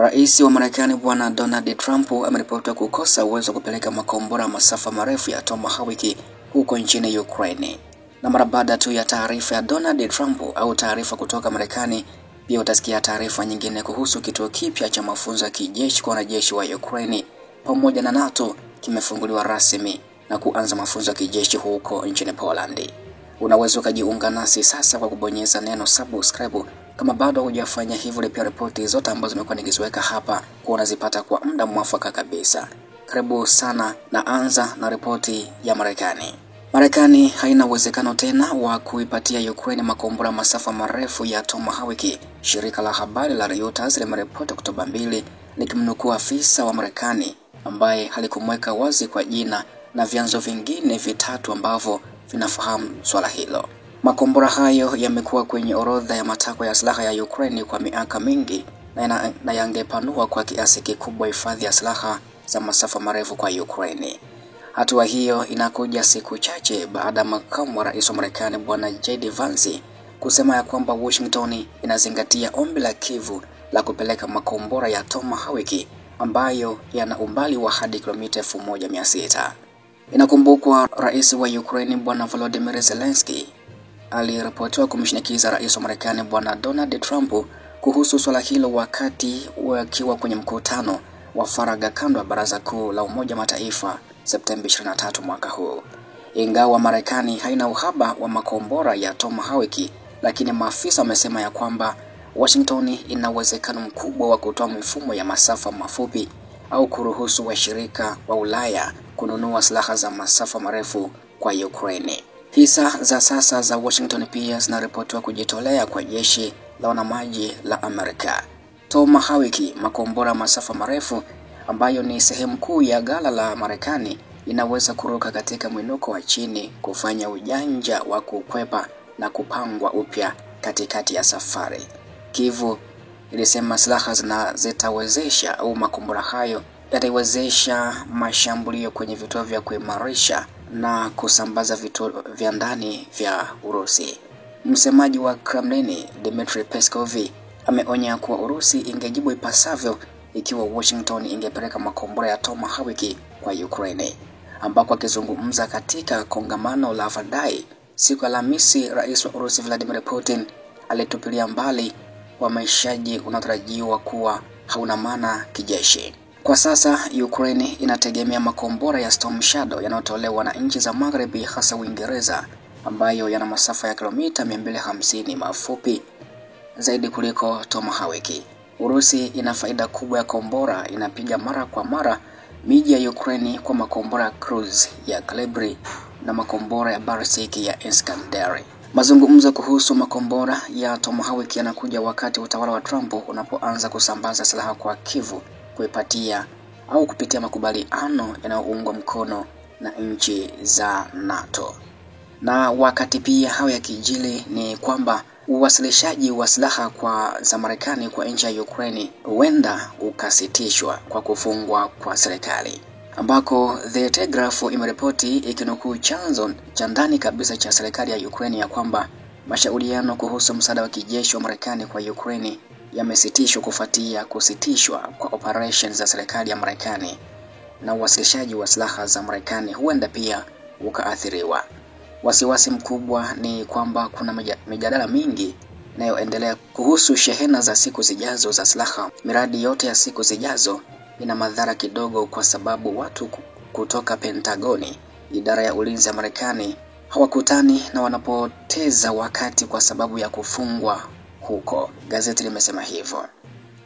Rais wa Marekani Bwana Donald Trump ameripotiwa kukosa uwezo wa kupeleka makombora masafa marefu ya Tomahawk huko nchini Ukraine. Na mara baada tu ya taarifa ya Donald Trump au taarifa kutoka Marekani, pia utasikia taarifa nyingine kuhusu kituo kipya cha mafunzo ya kijeshi kwa wanajeshi wa Ukraine pamoja na NATO kimefunguliwa rasmi na kuanza mafunzo ya kijeshi huko nchini Poland. Unaweza kujiunga nasi sasa kwa kubonyeza neno subscribe. Kama bado hujafanya hivyo, pia ripoti zote ambazo nimekuwa nikiziweka hapa kwa unazipata kwa muda mwafaka kabisa. Karibu sana, na anza na ripoti ya Marekani. Marekani haina uwezekano tena wa kuipatia Ukraine makombora masafa marefu ya Tomahawk. Shirika la habari la Reuters limeripoti Oktoba 2 likimnukuu afisa wa Marekani ambaye halikumweka wazi kwa jina na vyanzo vingine vitatu ambavyo vinafahamu swala hilo. Makombora hayo yamekuwa kwenye orodha ya matakwa ya silaha ya Ukraine kwa miaka mingi na yangepanua kwa kiasi kikubwa hifadhi ya silaha za masafa marefu kwa Ukraine. Hatua hiyo inakuja siku chache baada ya makamu wa rais wa Marekani Bwana JD Vance kusema ya kwamba Washington inazingatia ombi la Kyiv la kupeleka makombora ya Tomahawk ambayo yana umbali wa hadi kilomita 1600. Inakumbukwa rais wa Ukraine Bwana Volodymyr Zelensky aliripotiwa kumshinikiza rais wa Marekani Bwana Donald Trump kuhusu swala hilo wakati wakiwa kwenye mkutano wa faragha kando ya Baraza Kuu la Umoja Mataifa Septemba 23 mwaka huu. Ingawa Marekani haina uhaba wa makombora ya Tomahawk, lakini maafisa wamesema ya kwamba Washington ina uwezekano mkubwa wa kutoa mifumo ya masafa mafupi au kuruhusu washirika wa Ulaya kununua silaha za masafa marefu kwa Ukraine. Hisa za sasa za Washington pia zinaripotiwa kujitolea kwa jeshi la wanamaji la Amerika. Tomahawk, makombora masafa marefu ambayo ni sehemu kuu ya ghala la Marekani, inaweza kuruka katika mwinuko wa chini, kufanya ujanja wa kukwepa na kupangwa upya katikati ya safari. Kyiv ilisema silaha zitawezesha au makombora hayo yatawezesha mashambulio kwenye vituo vya kuimarisha na kusambaza vituo vya ndani vya Urusi. Msemaji wa Kremlin Dmitry Peskov ameonya kuwa Urusi ingejibu ipasavyo ikiwa Washington ingepeleka makombora ya Tomahawk kwa Ukraine. Ambapo akizungumza katika kongamano la Verdai siku ya Alhamisi, rais wa Urusi Vladimir Putin alitupilia mbali uhamishaji unaotarajiwa kuwa hauna maana kijeshi. Kwa sasa Ukraine inategemea makombora ya Storm Shadow yanayotolewa na nchi za Magharibi, hasa Uingereza, ambayo yana masafa ya kilomita 250 mafupi zaidi kuliko Tomahawk. Urusi ina faida kubwa ya kombora, inapiga mara kwa mara miji ya Ukraine kwa makombora ya cruise ya Kalibri na makombora ya ballistic ya Iskander. Mazungumzo kuhusu makombora ya Tomahawk yanakuja wakati utawala wa Trump unapoanza kusambaza silaha kwa Kyiv kuipatia au kupitia makubaliano yanayoungwa mkono na nchi za NATO. Na wakati pia hayo yakijili, ni kwamba uwasilishaji wa silaha za Marekani kwa nchi ya Ukraine huenda ukasitishwa kwa kufungwa kwa serikali, ambako The Telegraph imeripoti ikinukuu chanzo cha ndani kabisa cha serikali ya Ukraine ya kwamba mashauriano kuhusu msaada wa kijeshi wa Marekani kwa Ukraine yamesitishwa kufuatia kusitishwa kwa operations za serikali ya Marekani, na uwasilishaji wa silaha za Marekani huenda pia ukaathiriwa. Wasiwasi mkubwa ni kwamba kuna mijadala mingi inayoendelea kuhusu shehena za siku zijazo za silaha. Miradi yote ya siku zijazo ina madhara kidogo kwa sababu watu kutoka Pentagoni, idara ya ulinzi ya Marekani, hawakutani na wanapoteza wakati kwa sababu ya kufungwa huko. Gazeti limesema hivyo.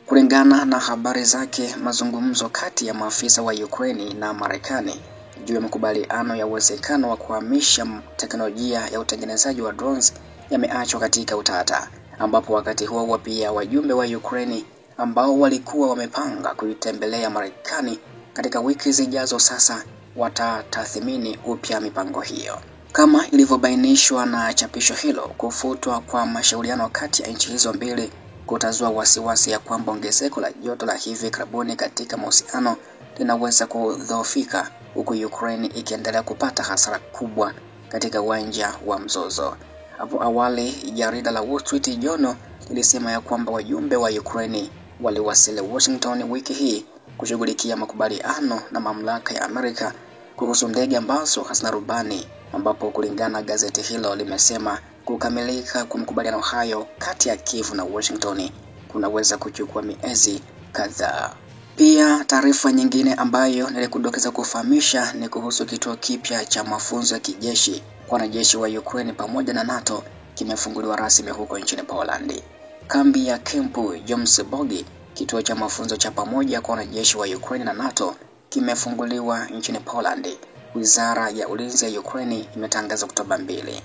Kulingana na habari zake, mazungumzo kati ya maafisa wa Ukraine na Marekani juu ya makubaliano ya uwezekano wa kuhamisha teknolojia ya utengenezaji wa drones yameachwa katika utata, ambapo wakati huo pia wajumbe wa Ukraine ambao walikuwa wamepanga kuitembelea Marekani katika wiki zijazo sasa watatathmini upya mipango hiyo. Kama ilivyobainishwa na chapisho hilo, kufutwa kwa mashauriano kati ya nchi hizo mbili kutazua wasiwasi ya kwamba ongezeko la joto la hivi karibuni katika mahusiano linaweza kudhoofika, huku Ukraine ikiendelea kupata hasara kubwa katika uwanja wa mzozo. Hapo awali jarida la Wall Street Journal lilisema ya kwamba wajumbe wa Ukraine waliwasili Washington wiki hii kushughulikia makubaliano na mamlaka ya Amerika kuhusu ndege ambazo hazina rubani, ambapo kulingana na gazeti hilo limesema kukamilika kwa makubaliano hayo kati ya Kiev na Washington kunaweza kuchukua miezi kadhaa. Pia taarifa nyingine ambayo nilikudokeza kufahamisha ni kuhusu kituo kipya cha mafunzo ya kijeshi kwa wanajeshi wa Ukraine pamoja na NATO kimefunguliwa rasmi huko nchini Poland. Kambi ya Kempu Jomsbogi, kituo cha mafunzo cha pamoja kwa wanajeshi wa Ukraine na NATO, kimefunguliwa nchini Poland. Wizara ya Ulinzi ya Ukraine imetangaza Oktoba 2.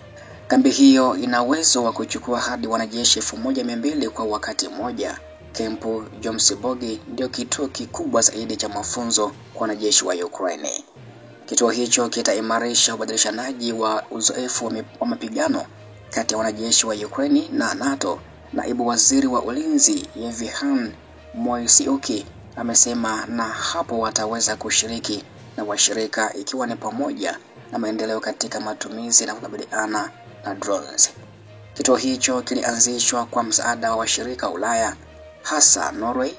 Kambi hiyo ina uwezo wa kuchukua hadi wanajeshi 1200 kwa wakati mmoja. Kempu Jomsbogi ndio kituo kikubwa zaidi cha mafunzo kwa wanajeshi wa Ukraine. Kituo hicho kitaimarisha ubadilishanaji wa uzoefu wa mapigano kati ya wanajeshi wa Ukraine na NATO. Naibu Waziri wa Ulinzi Yevhen Moisyuki amesema, na hapo wataweza kushiriki na washirika ikiwa ni pamoja na maendeleo katika matumizi na kukabiliana na drones. Kituo hicho kilianzishwa kwa msaada wa washirika wa Ulaya, hasa Norway,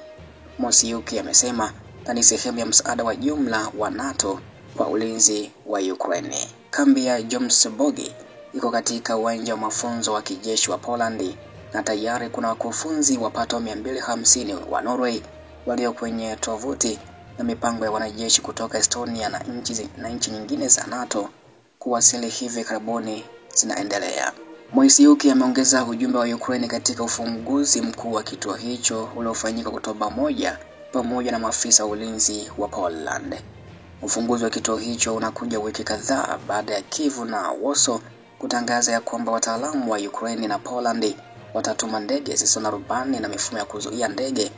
Moisyuki amesema, na ni sehemu ya msaada wa jumla wa NATO kwa ulinzi wa Ukraine. Kambi ya Jomsbogi iko katika uwanja wa mafunzo wa kijeshi wa Poland na tayari kuna wakufunzi wapatao 250 wa Norway walio kwenye tovuti, na mipango ya wanajeshi kutoka Estonia na nchi nyingine za NATO kuwasili hivi karibuni zinaendelea. Moisyuki ameongeza ujumbe wa Ukraine katika ufunguzi mkuu wa kituo hicho uliofanyika Oktoba 1 pamoja na maafisa wa ulinzi wa Poland. Ufunguzi wa kituo hicho unakuja wiki kadhaa baada ya Kiev na Warsaw kutangaza ya kwamba wataalamu wa Ukraine na Poland watatuma ndege zisizo na rubani na mifumo ya kuzuia ndege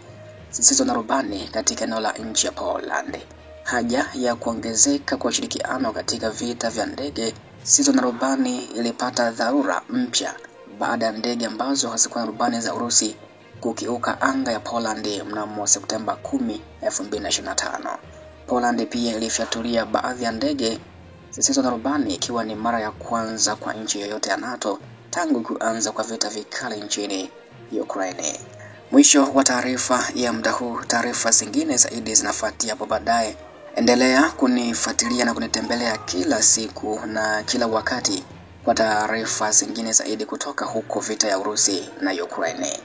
zisizo na rubani katika eneo la nchi ya Poland. Haja ya kuongezeka kwa ushirikiano katika vita vya ndege zisizo na rubani ilipata dharura mpya baada ya ndege ambazo hazikuwa na rubani za Urusi kukiuka anga ya Poland mnamo Septemba 10, 2025. Poland pia ilifyatulia baadhi ya ndege zisizo na rubani, ikiwa ni mara ya kwanza kwa nchi yoyote ya NATO tangu kuanza kwa vita vikali nchini Ukraine. Mwisho wa taarifa ya muda huu. Taarifa zingine zaidi zinafuatia hapo baadaye. Endelea kunifuatilia na kunitembelea kila siku na kila wakati kwa taarifa zingine zaidi kutoka huko vita ya Urusi na Ukraine.